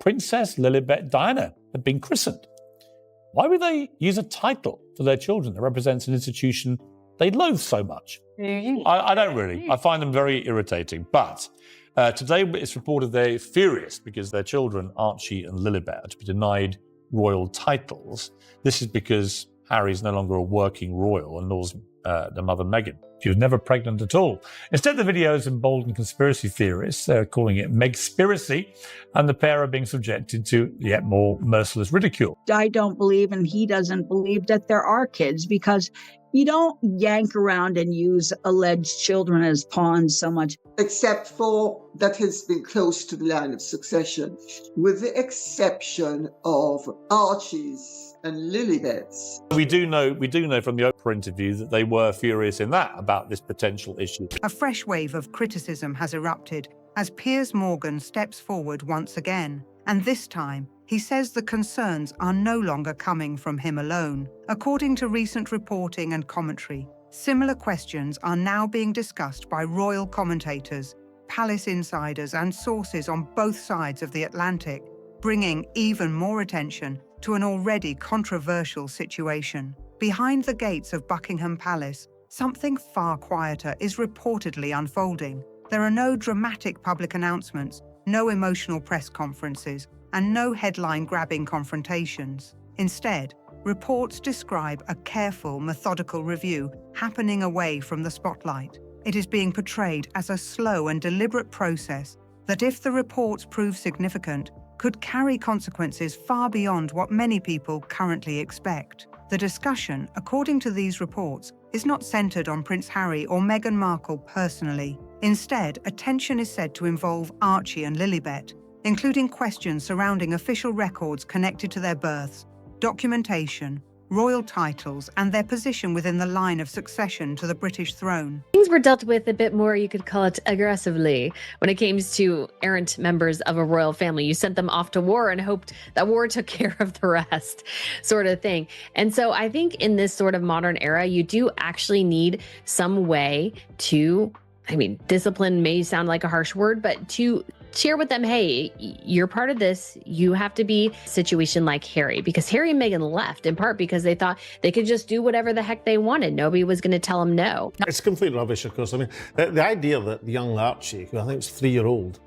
Princess Lilibet Diana had been christened. Why would they use a title for their children that represents an institution they loathe so much? I don't really. I find them very irritating. But today it's reported they're furious because their children, Archie and Lilibet, are to be denied royal titles. This is because Harry's no longer a working royal, and nor's the mother Meghan. She was never pregnant at all. Instead, the video has emboldened conspiracy theorists. They're calling it Megspiracy, and the pair are being subjected to yet more merciless ridicule. I don't believe, and he doesn't believe, that there are kids, because you don't yank around and use alleged children as pawns so much. Except for that has been close to the line of succession, with the exception of Archie's and Lilibet's. We do know from the Oprah interview that they were furious in that about this potential issue. A fresh wave of criticism has erupted as Piers Morgan steps forward once again. And this time, he says the concerns are no longer coming from him alone. According to recent reporting and commentary, similar questions are now being discussed by royal commentators, palace insiders, and sources on both sides of the Atlantic, bringing even more attention to an already controversial situation. Behind the gates of Buckingham Palace, something far quieter is reportedly unfolding. There are no dramatic public announcements, no emotional press conferences, and no headline-grabbing confrontations. Instead, reports describe a careful, methodical review happening away from the spotlight. It is being portrayed as a slow and deliberate process that, if the reports prove significant, could carry consequences far beyond what many people currently expect. The discussion, according to these reports, is not centered on Prince Harry or Meghan Markle personally. Instead, attention is said to involve Archie and Lilibet, including questions surrounding official records connected to their births, documentation, royal titles, and their position within the line of succession to the British throne. Things were dealt with a bit more, you could call it aggressively, when it came to errant members of a royal family. You sent them off to war and hoped that war took care of the rest, sort of thing. And so I think in this sort of modern era, you do actually need some way to, discipline may sound like a harsh word, but to share with them, hey, you're part of this. You have to be a situation like Harry, because Harry and Meghan left in part because they thought they could just do whatever the heck they wanted. Nobody was going to tell them no. It's complete rubbish, of course. The idea that young Archie, who I think is 3-year-old,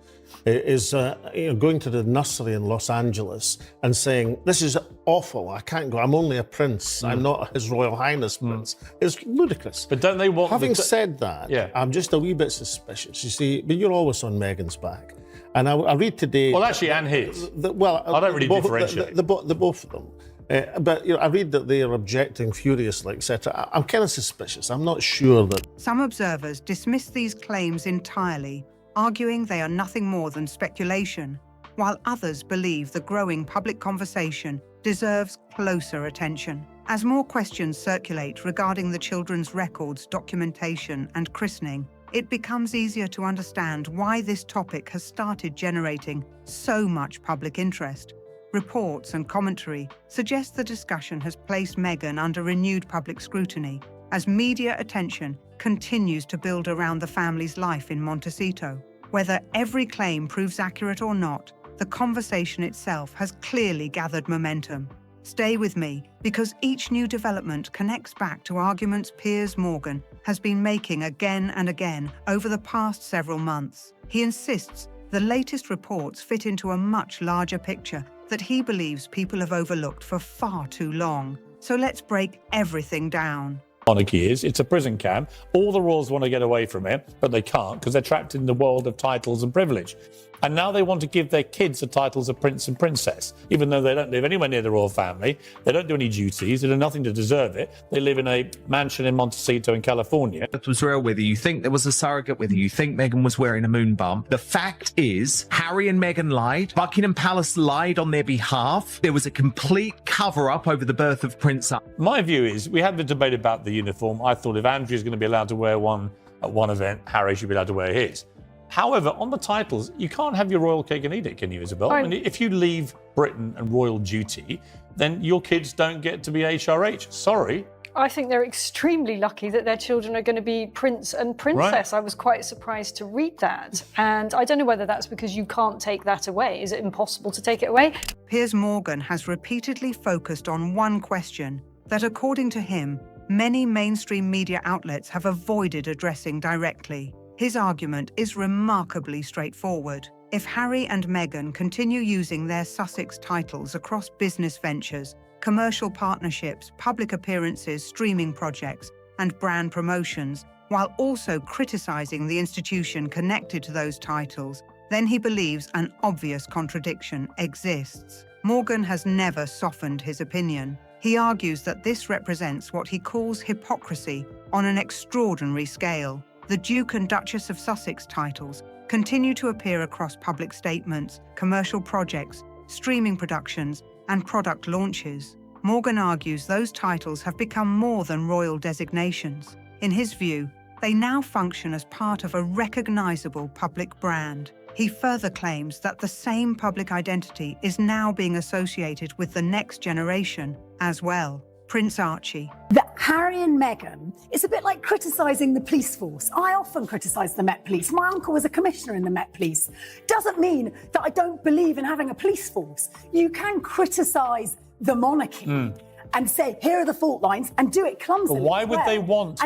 is going to the nursery in Los Angeles and saying, this is awful, I can't go, I'm only a prince, I'm not His Royal Highness prince, is ludicrous. But don't they want... Having said that, yeah. I'm just a wee bit suspicious. You see, but you're always on Meghan's back. And I read today... Well, actually, and his. I don't really differentiate. The both of them. But I read that they are objecting furiously, etc. I'm kind of suspicious. I'm not sure that... Some observers dismiss these claims entirely, arguing they are nothing more than speculation, while others believe the growing public conversation deserves closer attention. As more questions circulate regarding the children's records, documentation, and christening, it becomes easier to understand why this topic has started generating so much public interest. Reports and commentary suggest the discussion has placed Meghan under renewed public scrutiny as media attention continues to build around the family's life in Montecito. Whether every claim proves accurate or not, the conversation itself has clearly gathered momentum. Stay with me, because each new development connects back to arguments Piers Morgan has been making again and again over the past several months. He insists the latest reports fit into a much larger picture that he believes people have overlooked for far too long. So let's break everything down. Monarchy is. It's a prison camp. All the royals want to get away from it, but they can't because they're trapped in the world of titles and privilege. And now they want to give their kids the titles of prince and princess, even though they don't live anywhere near the royal family. They don't do any duties. They do nothing to deserve it. They live in a mansion in Montecito in California. It was real, whether you think there was a surrogate, whether you think Meghan was wearing a moon bump. The fact is, Harry and Meghan lied. Buckingham Palace lied on their behalf. There was a complete cover-up over the birth of Prince Archie. My view is, we had the debate about the uniform. I thought if Andrew's going to be allowed to wear one at one event, Harry should be allowed to wear his. However, on the titles, you can't have your royal cake and eat it, can you, Isabel? I mean, if you leave Britain and royal duty, then your kids don't get to be HRH. Sorry. I think they're extremely lucky that their children are going to be prince and princess. Right. I was quite surprised to read that. And I don't know whether that's because you can't take that away. Is it impossible to take it away? Piers Morgan has repeatedly focused on one question that, according to him, many mainstream media outlets have avoided addressing directly. His argument is remarkably straightforward. If Harry and Meghan continue using their Sussex titles across business ventures, commercial partnerships, public appearances, streaming projects, and brand promotions, while also criticizing the institution connected to those titles, then he believes an obvious contradiction exists. Morgan has never softened his opinion. He argues that this represents what he calls hypocrisy on an extraordinary scale. The Duke and Duchess of Sussex titles continue to appear across public statements, commercial projects, streaming productions, and product launches. Morgan argues those titles have become more than royal designations. In his view, they now function as part of a recognizable public brand. He further claims that the same public identity is now being associated with the next generation as well. Prince Archie. That Harry and Meghan is a bit like criticising the police force. I often criticise the Met Police. My uncle was a commissioner in the Met Police. Doesn't mean that I don't believe in having a police force. You can criticise the monarchy and say, here are the fault lines, and do it clumsily. But why would they want?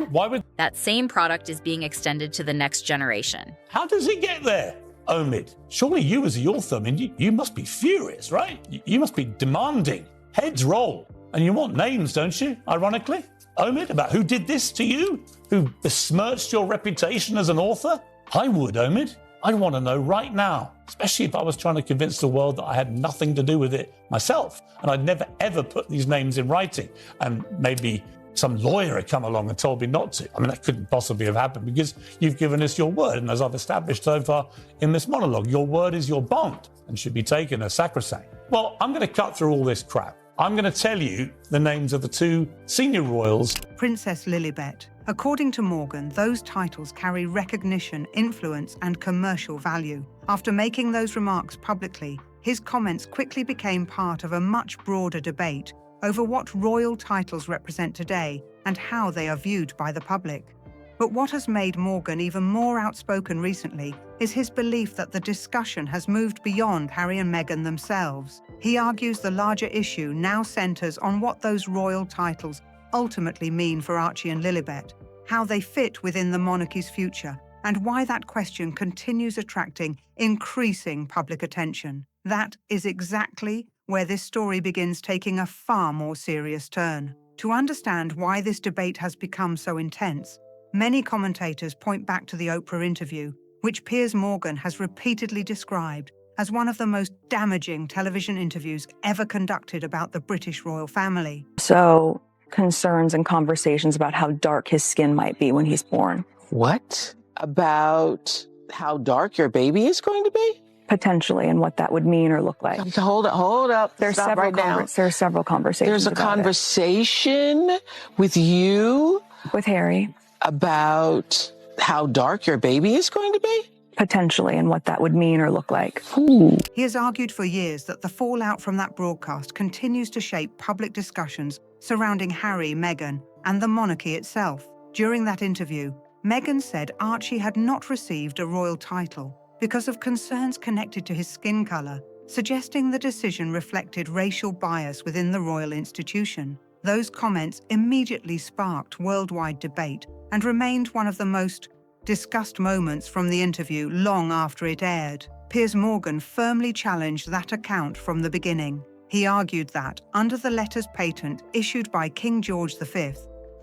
That same product is being extended to the next generation. How does it get there? Omid, surely you as the author, I mean, you must be furious, right? You must be demanding. Heads roll. And you want names, don't you, ironically? Omid, about who did this to you? Who besmirched your reputation as an author? I would, Omid. I'd want to know right now, especially if I was trying to convince the world that I had nothing to do with it myself, and I'd never, ever put these names in writing, and maybe some lawyer had come along and told me not to. I mean, that couldn't possibly have happened because you've given us your word, and as I've established so far in this monologue, your word is your bond and should be taken as sacrosanct. Well, I'm going to cut through all this crap. I'm going to tell you the names of the two senior royals. Princess Lilibet. According to Morgan, those titles carry recognition, influence, and commercial value. After making those remarks publicly, his comments quickly became part of a much broader debate over what royal titles represent today and how they are viewed by the public. But what has made Morgan even more outspoken recently is his belief that the discussion has moved beyond Harry and Meghan themselves. He argues the larger issue now centers on what those royal titles ultimately mean for Archie and Lilibet, how they fit within the monarchy's future, and why that question continues attracting increasing public attention. That is exactly where this story begins taking a far more serious turn. To understand why this debate has become so intense, many commentators point back to the Oprah interview, which Piers Morgan has repeatedly described as one of the most damaging television interviews ever conducted about the British royal family. So, concerns and conversations about how dark his skin might be when he's born. What? About how dark your baby is going to be? Potentially, and what that would mean or look like. Hold up. There's Stop several right now. There's several conversations. There's a conversation with you? With Harry. About how dark your baby is going to be? Potentially, and what that would mean or look like. He has argued for years that the fallout from that broadcast continues to shape public discussions surrounding Harry, Meghan, and the monarchy itself. During that interview, Meghan said Archie had not received a royal title because of concerns connected to his skin color, suggesting the decision reflected racial bias within the royal institution. Those comments immediately sparked worldwide debate and remained one of the most discussed moments from the interview long after it aired. Piers Morgan firmly challenged that account from the beginning. He argued that, under the letters patent issued by King George V,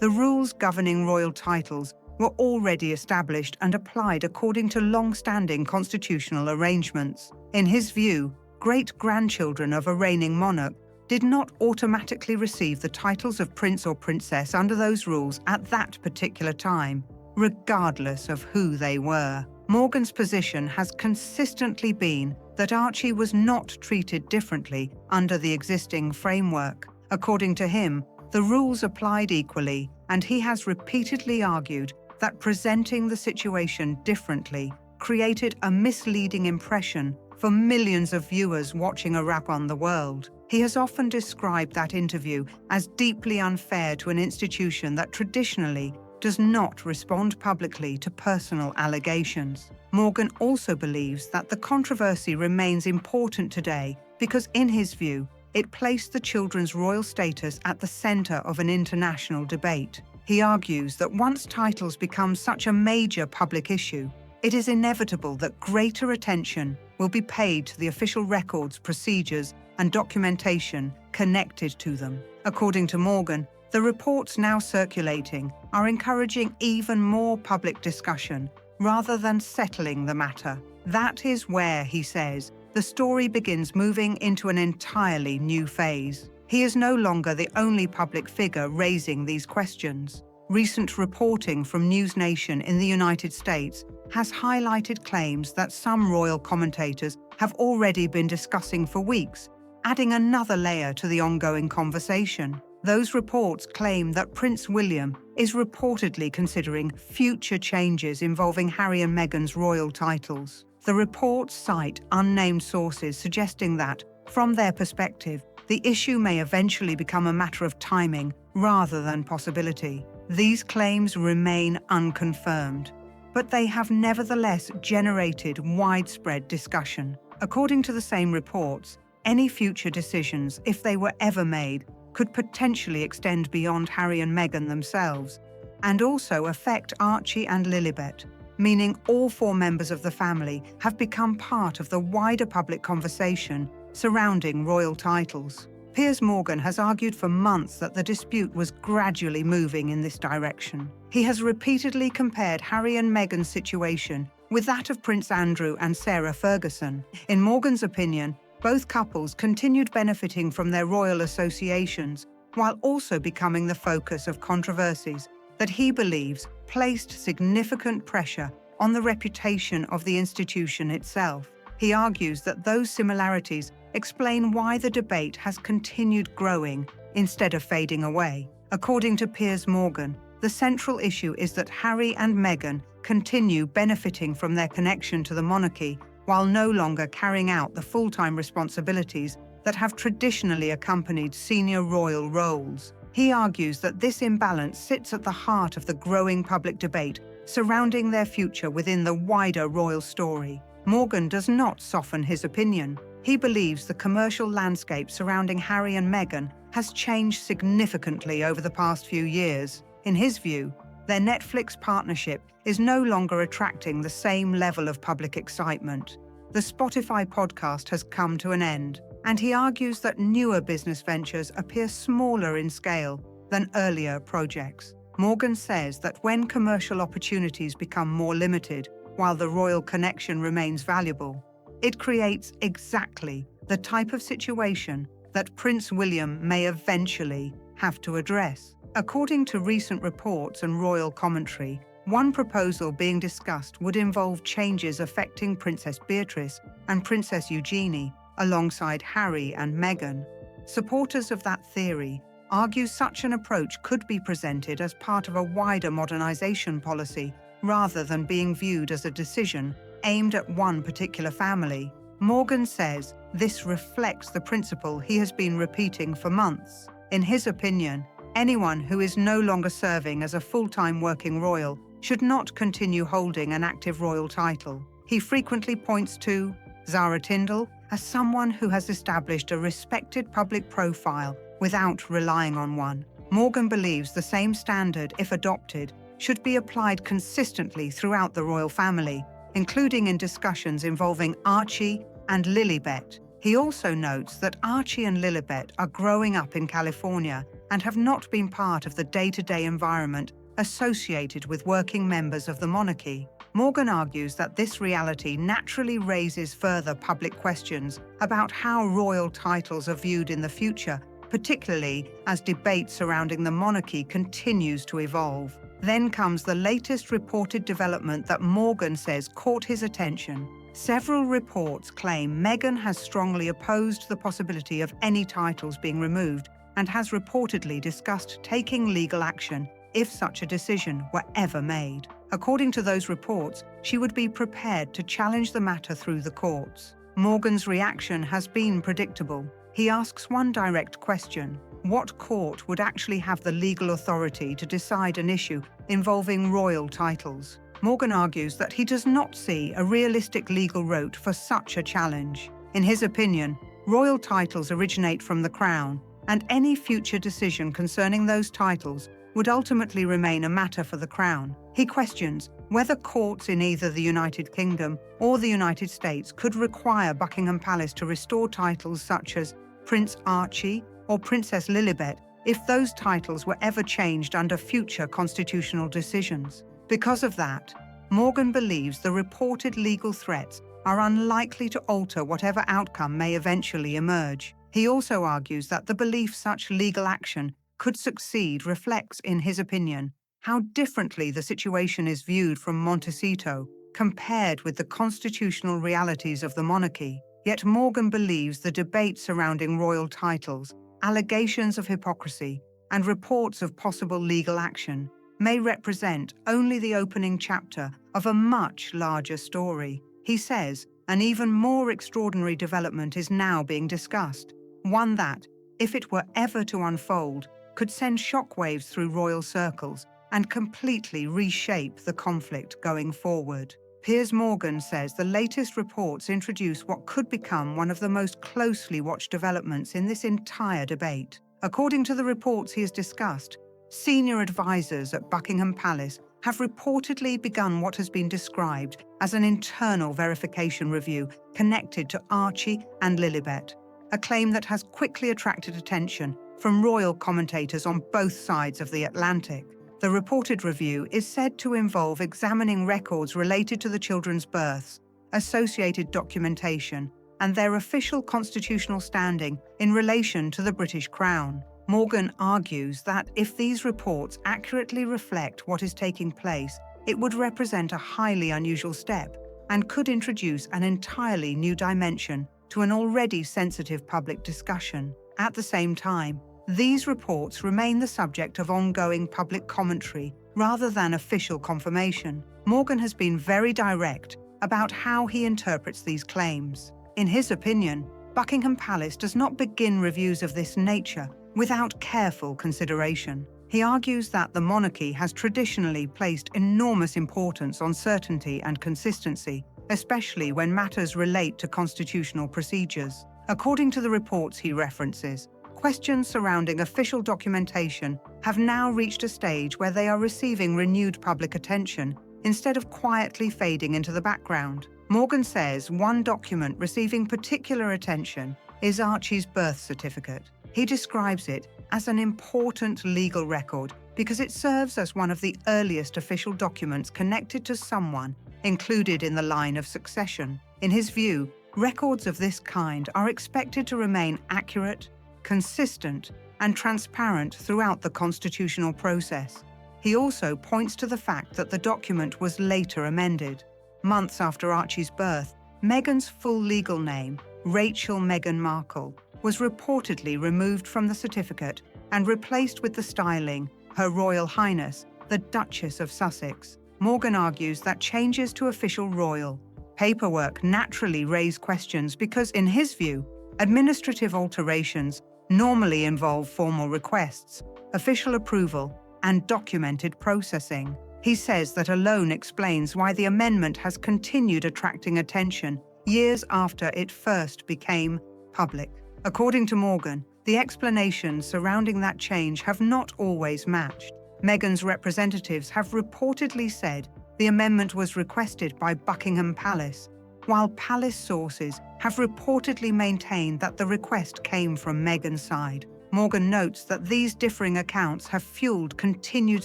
the rules governing royal titles were already established and applied according to long-standing constitutional arrangements. In his view, great-grandchildren of a reigning monarch did not automatically receive the titles of prince or princess under those rules at that particular time, regardless of who they were. Morgan's position has consistently been that Archie was not treated differently under the existing framework. According to him, the rules applied equally, and he has repeatedly argued that presenting the situation differently created a misleading impression for millions of viewers watching Around the World. He has often described that interview as deeply unfair to an institution that traditionally does not respond publicly to personal allegations. Morgan also believes that the controversy remains important today because, in his view, it placed the children's royal status at the center of an international debate. He argues that once titles become such a major public issue, it is inevitable that greater attention will be paid to the official records, procedures, and documentation connected to them. According to Morgan, the reports now circulating are encouraging even more public discussion rather than settling the matter. That is where, he says, the story begins moving into an entirely new phase. He is no longer the only public figure raising these questions. Recent reporting from News Nation in the United States has highlighted claims that some royal commentators have already been discussing for weeks, adding another layer to the ongoing conversation. Those reports claim that Prince William is reportedly considering future changes involving Harry and Meghan's royal titles. The reports cite unnamed sources suggesting that, from their perspective, the issue may eventually become a matter of timing rather than possibility. These claims remain unconfirmed, but they have nevertheless generated widespread discussion. According to the same reports, any future decisions, if they were ever made, could potentially extend beyond Harry and Meghan themselves, and also affect Archie and Lilibet, meaning all four members of the family have become part of the wider public conversation surrounding royal titles. Piers Morgan has argued for months that the dispute was gradually moving in this direction. He has repeatedly compared Harry and Meghan's situation with that of Prince Andrew and Sarah Ferguson. In Morgan's opinion, both couples continued benefiting from their royal associations while also becoming the focus of controversies that he believes placed significant pressure on the reputation of the institution itself. He argues that those similarities explain why the debate has continued growing instead of fading away. According to Piers Morgan, the central issue is that Harry and Meghan continue benefiting from their connection to the monarchy while no longer carrying out the full-time responsibilities that have traditionally accompanied senior royal roles. He argues that this imbalance sits at the heart of the growing public debate surrounding their future within the wider royal story. Morgan does not soften his opinion. He believes the commercial landscape surrounding Harry and Meghan has changed significantly over the past few years. In his view, their Netflix partnership is no longer attracting the same level of public excitement. The Spotify podcast has come to an end, and he argues that newer business ventures appear smaller in scale than earlier projects. Morgan says that when commercial opportunities become more limited while the royal connection remains valuable, it creates exactly the type of situation that Prince William may eventually have to address. According to recent reports and royal commentary, one proposal being discussed would involve changes affecting Princess Beatrice and Princess Eugenie alongside Harry and Meghan. Supporters of that theory argue such an approach could be presented as part of a wider modernization policy rather than being viewed as a decision aimed at one particular family. Morgan says this reflects the principle he has been repeating for months. In his opinion, anyone who is no longer serving as a full-time working royal should not continue holding an active royal title. He frequently points to Zara Tindall as someone who has established a respected public profile without relying on one. Morgan believes the same standard, if adopted, should be applied consistently throughout the royal family, including in discussions involving Archie and Lilibet. He also notes that Archie and Lilibet are growing up in California and have not been part of the day-to-day environment associated with working members of the monarchy. Morgan argues that this reality naturally raises further public questions about how royal titles are viewed in the future, particularly as debate surrounding the monarchy continues to evolve. Then comes the latest reported development that Morgan says caught his attention. Several reports claim Meghan has strongly opposed the possibility of any titles being removed and has reportedly discussed taking legal action if such a decision were ever made. According to those reports, she would be prepared to challenge the matter through the courts. Morgan's reaction has been predictable. He asks one direct question: what court would actually have the legal authority to decide an issue involving royal titles? Morgan argues that he does not see a realistic legal route for such a challenge. In his opinion, royal titles originate from the Crown, and any future decision concerning those titles would ultimately remain a matter for the Crown. He questions whether courts in either the United Kingdom or the United States could require Buckingham Palace to restore titles such as Prince Archie or Princess Lilibet if those titles were ever changed under future constitutional decisions. Because of that, Morgan believes the reported legal threats are unlikely to alter whatever outcome may eventually emerge. He also argues that the belief such legal action could succeed reflects, in his opinion, how differently the situation is viewed from Montecito compared with the constitutional realities of the monarchy. Yet Morgan believes the debate surrounding royal titles, allegations of hypocrisy, and reports of possible legal action may represent only the opening chapter of a much larger story. He says an even more extraordinary development is now being discussed, one that, if it were ever to unfold, could send shockwaves through royal circles and completely reshape the conflict going forward. Piers Morgan says the latest reports introduce what could become one of the most closely watched developments in this entire debate. According to the reports he has discussed, senior advisors at Buckingham Palace have reportedly begun what has been described as an internal verification review connected to Archie and Lilibet, a claim that has quickly attracted attention from royal commentators on both sides of the Atlantic. The reported review is said to involve examining records related to the children's births, associated documentation, and their official constitutional standing in relation to the British Crown. Morgan argues that if these reports accurately reflect what is taking place, it would represent a highly unusual step and could introduce an entirely new dimension to an already sensitive public discussion. At the same time, these reports remain the subject of ongoing public commentary rather than official confirmation. Morgan has been very direct about how he interprets these claims. In his opinion, Buckingham Palace does not begin reviews of this nature without careful consideration. He argues that the monarchy has traditionally placed enormous importance on certainty and consistency, especially when matters relate to constitutional procedures. According to the reports he references, questions surrounding official documentation have now reached a stage where they are receiving renewed public attention instead of quietly fading into the background. Morgan says one document receiving particular attention is Archie's birth certificate. He describes it as an important legal record because it serves as one of the earliest official documents connected to someone included in the line of succession. In his view, records of this kind are expected to remain accurate, consistent, and transparent throughout the constitutional process. He also points to the fact that the document was later amended. Months after Archie's birth, Meghan's full legal name, Rachel Meghan Markle, was reportedly removed from the certificate and replaced with the styling, Her Royal Highness, the Duchess of Sussex. Morgan argues that changes to official royal paperwork naturally raise questions because, in his view, administrative alterations normally involve formal requests, official approval, and documented processing. He says that alone explains why the amendment has continued attracting attention years after it first became public. According to Morgan, the explanations surrounding that change have not always matched. Meghan's representatives have reportedly said the amendment was requested by Buckingham Palace, while palace sources have reportedly maintained that the request came from Meghan's side. Morgan notes that these differing accounts have fueled continued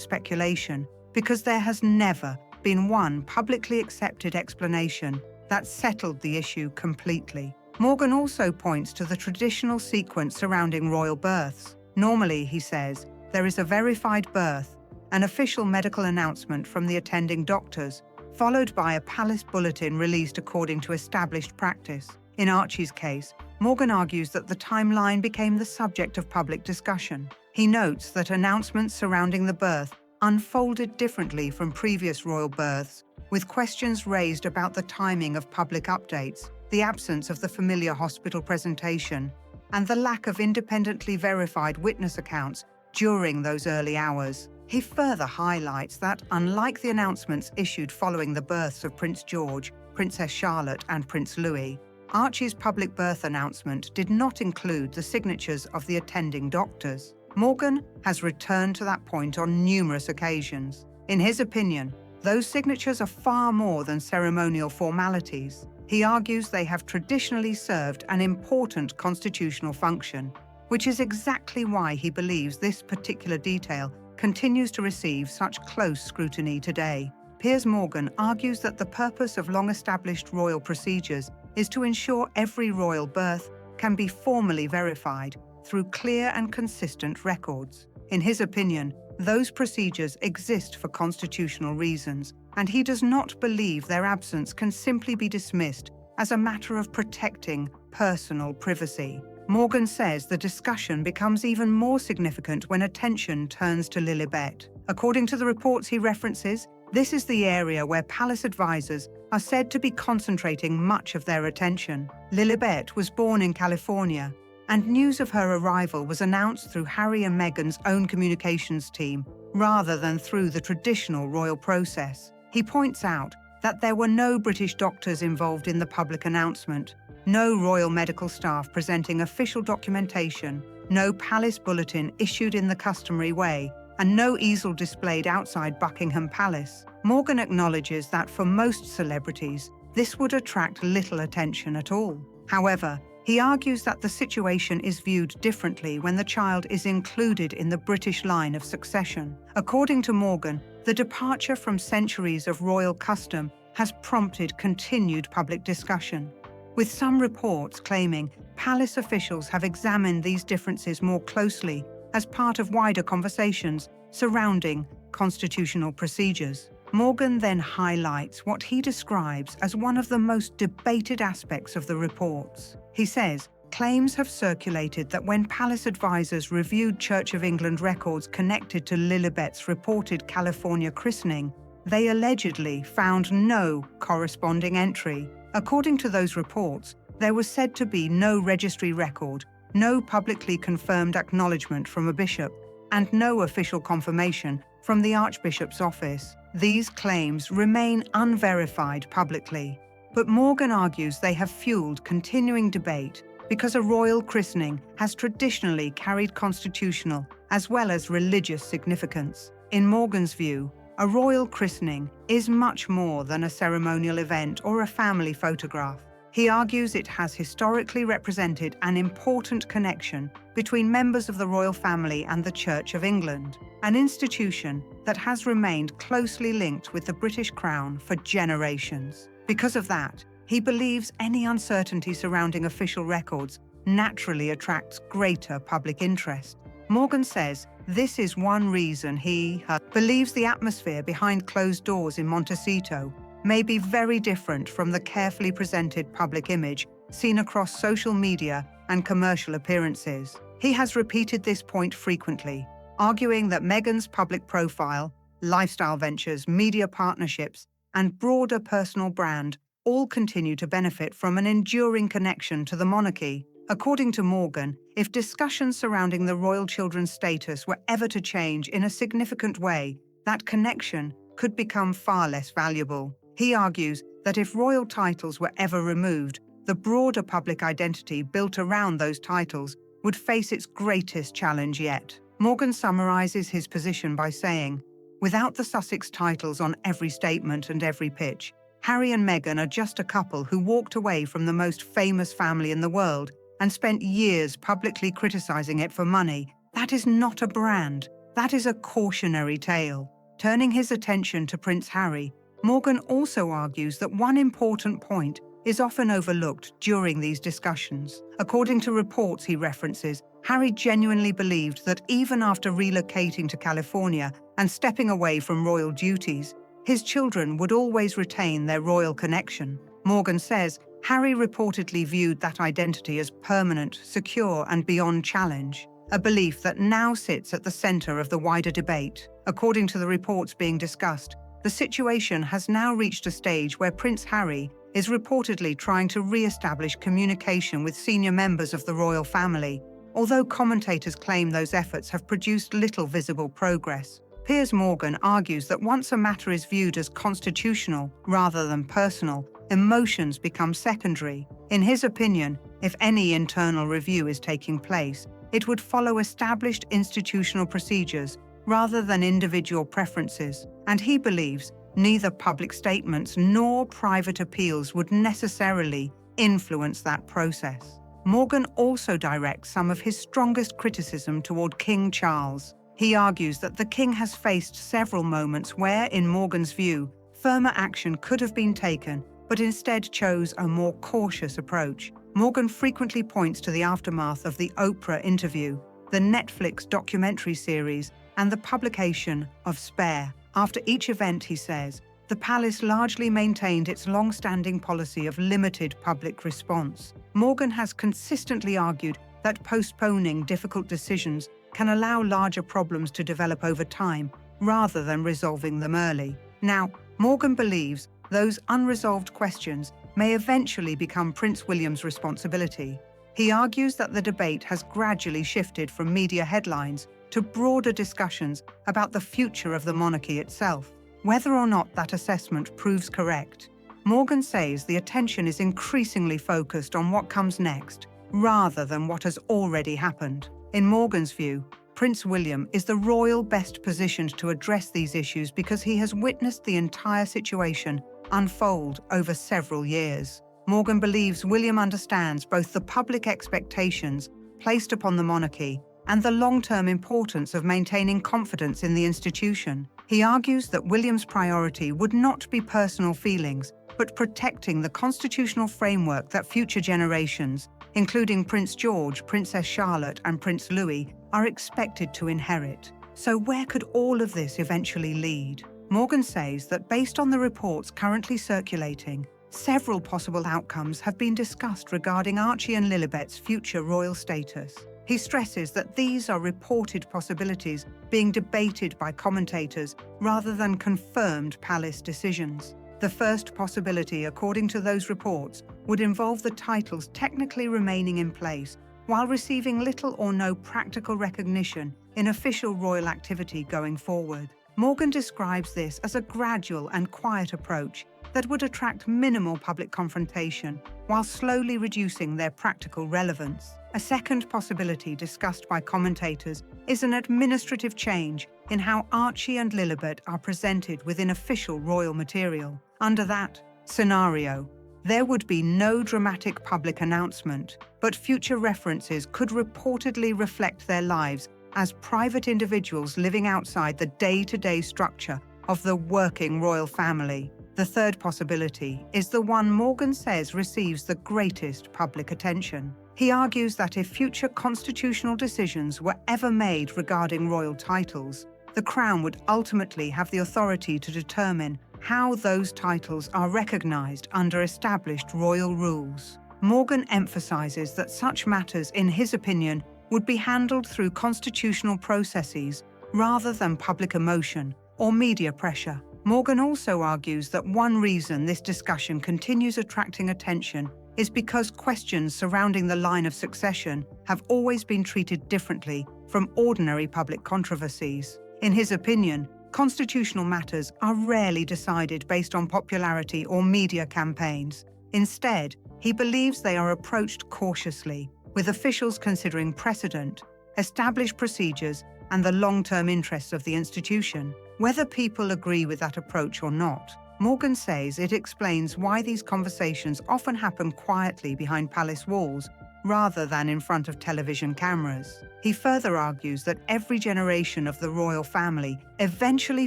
speculation because there has never been one publicly accepted explanation that settled the issue completely. Morgan also points to the traditional sequence surrounding royal births. Normally, he says, there is a verified birth, an official medical announcement from the attending doctors, followed by a palace bulletin released according to established practice. In Archie's case, Morgan argues that the timeline became the subject of public discussion. He notes that announcements surrounding the birth unfolded differently from previous royal births, with questions raised about the timing of public updates. the absence of the familiar hospital presentation, and the lack of independently verified witness accounts during those early hours. He further highlights that, unlike the announcements issued following the births of Prince George, Princess Charlotte, and Prince Louis, Archie's public birth announcement did not include the signatures of the attending doctors. Morgan has returned to that point on numerous occasions. In his opinion, those signatures are far more than ceremonial formalities. He argues they have traditionally served an important constitutional function, which is exactly why he believes this particular detail continues to receive such close scrutiny today. Piers Morgan argues that the purpose of long-established royal procedures is to ensure every royal birth can be formally verified through clear and consistent records. In his opinion, those procedures exist for constitutional reasons, and he does not believe their absence can simply be dismissed as a matter of protecting personal privacy. Morgan says the discussion becomes even more significant when attention turns to Lilibet. According to the reports he references, this is the area where palace advisors are said to be concentrating much of their attention. Lilibet was born in California, and news of her arrival was announced through Harry and Meghan's own communications team rather than through the traditional royal process. He points out that there were no British doctors involved in the public announcement, no royal medical staff presenting official documentation, no palace bulletin issued in the customary way, and no easel displayed outside Buckingham Palace. Morgan acknowledges that for most celebrities, this would attract little attention at all. However, he argues that the situation is viewed differently when the child is included in the British line of succession. According to Morgan, the departure from centuries of royal custom has prompted continued public discussion, with some reports claiming palace officials have examined these differences more closely as part of wider conversations surrounding constitutional procedures. Morgan then highlights what he describes as one of the most debated aspects of the reports. He says, claims have circulated that when palace advisors reviewed Church of England records connected to Lilibet's reported California christening, they allegedly found no corresponding entry. According to those reports, there was said to be no registry record, no publicly confirmed acknowledgement from a bishop, and no official confirmation from the Archbishop's office. These claims remain unverified publicly, but Morgan argues they have fueled continuing debate because a royal christening has traditionally carried constitutional as well as religious significance. In Morgan's view, a royal christening is much more than a ceremonial event or a family photograph. He argues it has historically represented an important connection between members of the royal family and the Church of England, an institution that has remained closely linked with the British Crown for generations. Because of that, he believes any uncertainty surrounding official records naturally attracts greater public interest. Morgan says this is one reason he believes the atmosphere behind closed doors in Montecito may be very different from the carefully presented public image seen across social media and commercial appearances. He has repeated this point frequently, arguing that Meghan's public profile, lifestyle ventures, media partnerships, and broader personal brand all continue to benefit from an enduring connection to the monarchy. According to Morgan, if discussions surrounding the royal children's status were ever to change in a significant way, that connection could become far less valuable. He argues that if royal titles were ever removed, the broader public identity built around those titles would face its greatest challenge yet. Morgan summarizes his position by saying, without the Sussex titles on every statement and every pitch, Harry and Meghan are just a couple who walked away from the most famous family in the world and spent years publicly criticizing it for money. That is not a brand. That is a cautionary tale. Turning his attention to Prince Harry, Morgan also argues that one important point is often overlooked during these discussions. According to reports he references, Harry genuinely believed that even after relocating to California and stepping away from royal duties, his children would always retain their royal connection. Morgan says Harry reportedly viewed that identity as permanent, secure, and beyond challenge, a belief that now sits at the center of the wider debate. According to the reports being discussed, the situation has now reached a stage where Prince Harry is reportedly trying to re-establish communication with senior members of the royal family, although commentators claim those efforts have produced little visible progress. Piers Morgan argues that once a matter is viewed as constitutional rather than personal, emotions become secondary. In his opinion, if any internal review is taking place, it would follow established institutional procedures rather than individual preferences, and he believes neither public statements nor private appeals would necessarily influence that process. Morgan also directs some of his strongest criticism toward King Charles. He argues that the king has faced several moments where, in Morgan's view, firmer action could have been taken, but instead chose a more cautious approach. Morgan frequently points to the aftermath of the Oprah interview, the Netflix documentary series, and the publication of Spare. After each event, he says, the palace largely maintained its long-standing policy of limited public response. Morgan has consistently argued that postponing difficult decisions can allow larger problems to develop over time rather than resolving them early. Now, Morgan believes those unresolved questions may eventually become Prince William's responsibility. He argues that the debate has gradually shifted from media headlines to broader discussions about the future of the monarchy itself. Whether or not that assessment proves correct, Morgan says the attention is increasingly focused on what comes next, rather than what has already happened. In Morgan's view, Prince William is the royal best positioned to address these issues because he has witnessed the entire situation unfold over several years. Morgan believes William understands both the public expectations placed upon the monarchy and the long-term importance of maintaining confidence in the institution. He argues that William's priority would not be personal feelings, but protecting the constitutional framework that future generations, including Prince George, Princess Charlotte, and Prince Louis, are expected to inherit. So where could all of this eventually lead? Morgan says that based on the reports currently circulating, several possible outcomes have been discussed regarding Archie and Lilibet's future royal status. He stresses that these are reported possibilities being debated by commentators rather than confirmed palace decisions. The first possibility, according to those reports, would involve the titles technically remaining in place while receiving little or no practical recognition in official royal activity going forward. Morgan describes this as a gradual and quiet approach that would attract minimal public confrontation while slowly reducing their practical relevance. A second possibility discussed by commentators is an administrative change in how Archie and Lilibet are presented within official royal material. Under that scenario, there would be no dramatic public announcement, but future references could reportedly reflect their lives as private individuals living outside the day-to-day structure of the working royal family. The third possibility is the one Morgan says receives the greatest public attention. He argues that if future constitutional decisions were ever made regarding royal titles, the Crown would ultimately have the authority to determine how those titles are recognized under established royal rules. Morgan emphasizes that such matters, in his opinion, would be handled through constitutional processes rather than public emotion or media pressure. Morgan also argues that one reason this discussion continues attracting attention is because questions surrounding the line of succession have always been treated differently from ordinary public controversies. In his opinion, constitutional matters are rarely decided based on popularity or media campaigns. Instead, he believes they are approached cautiously, with officials considering precedent, established procedures, and the long-term interests of the institution. Whether people agree with that approach or not, Morgan says it explains why these conversations often happen quietly behind palace walls rather than in front of television cameras. He further argues that every generation of the royal family eventually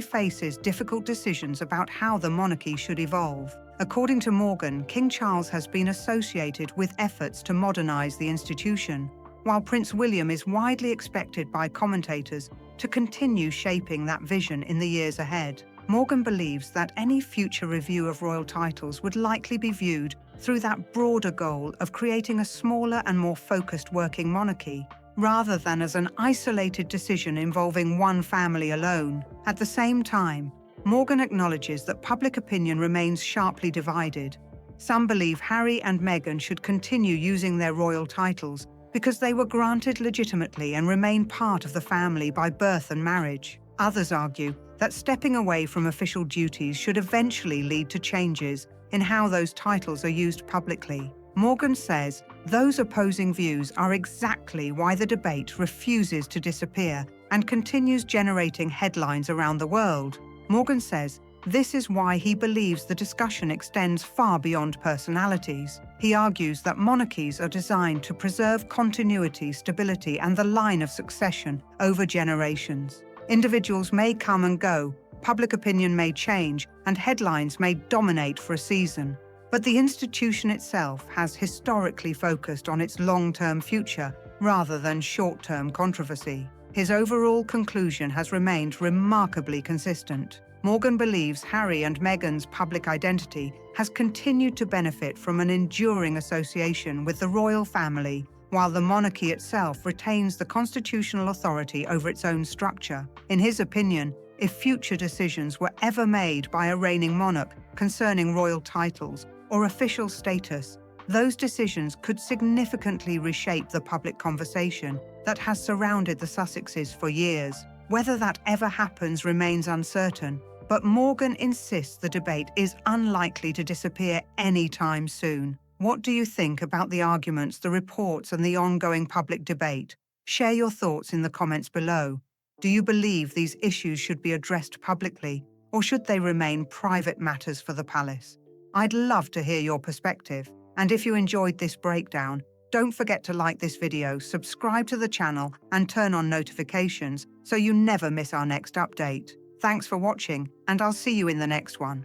faces difficult decisions about how the monarchy should evolve. According to Morgan, King Charles has been associated with efforts to modernize the institution, while Prince William is widely expected by commentators to continue shaping that vision in the years ahead. Morgan believes that any future review of royal titles would likely be viewed through that broader goal of creating a smaller and more focused working monarchy, rather than as an isolated decision involving one family alone. At the same time, Morgan acknowledges that public opinion remains sharply divided. Some believe Harry and Meghan should continue using their royal titles because they were granted legitimately and remain part of the family by birth and marriage. Others argue that stepping away from official duties should eventually lead to changes in how those titles are used publicly. Morgan says those opposing views are exactly why the debate refuses to disappear and continues generating headlines around the world. Morgan says this is why he believes the discussion extends far beyond personalities. He argues that monarchies are designed to preserve continuity, stability, and the line of succession over generations. Individuals may come and go, public opinion may change, and headlines may dominate for a season. But the institution itself has historically focused on its long-term future rather than short-term controversy. His overall conclusion has remained remarkably consistent. Morgan believes Harry and Meghan's public identity has continued to benefit from an enduring association with the royal family, while the monarchy itself retains the constitutional authority over its own structure. In his opinion, if future decisions were ever made by a reigning monarch concerning royal titles or official status, those decisions could significantly reshape the public conversation that has surrounded the Sussexes for years. Whether that ever happens remains uncertain, but Morgan insists the debate is unlikely to disappear anytime soon. What do you think about the arguments, the reports, and the ongoing public debate? Share your thoughts in the comments below. Do you believe these issues should be addressed publicly, or should they remain private matters for the palace? I'd love to hear your perspective. And if you enjoyed this breakdown, don't forget to like this video, subscribe to the channel, and turn on notifications so you never miss our next update. Thanks for watching, and I'll see you in the next one.